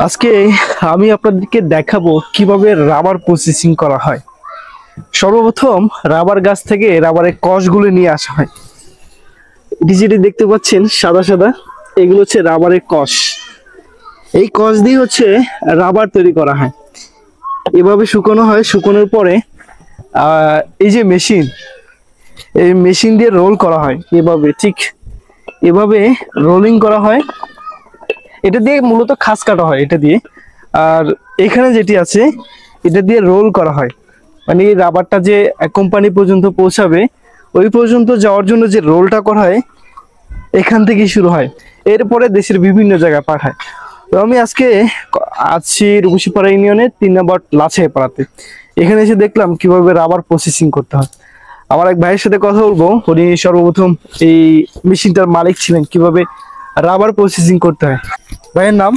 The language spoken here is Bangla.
আজকে আমি আপনাদেরকে দেখাবো কিভাবে রাবার প্রসেসিং করা হয়। সর্বপ্রথম রাবার গাছ থেকে রাবারের কষগুলো নিয়ে আসা হয়। এটি যেটি দেখতে পাচ্ছেন সাদা সাদা, এগুলো হচ্ছে রাবারের কষ। এই কষ দিয়ে হচ্ছে রাবার তৈরি করা হয়। এভাবে শুকানো হয়। শুকানোর পরে এই যে মেশিন, এই মেশিন দিয়ে রোল করা হয়। এভাবে ঠিক এভাবে রোলিং করা হয়। এটা দিয়ে মূলত খাস কাটা হয় এটা দিয়ে। আর এখানে যেটি আছে এটা দিয়ে রোল করা হয়, মানে এই রাবারটা যে কোম্পানি পর্যন্ত পৌঁছাবে ওই পর্যন্ত যাওয়ার জন্য যে রোলটা করা হয় এখান থেকেই শুরু হয়, এরপরে দেশের বিভিন্ন জায়গায় পাঠায়। তো আমি আজকে আছি রূপসীপাড়া ইউনিয়নের 3 নম্বর লাছাই পাড়াতে। এখানে এসে দেখলাম কিভাবে রাবার প্রসেসিং করতে হয়। আমার এক ভাইয়ের সাথে কথা বলবো, উনি সর্বপ্রথম এই মেশিনটার মালিক ছিলেন, কিভাবে রাবার প্রসেসিং করতে হয়। ভাইয়ের নাম?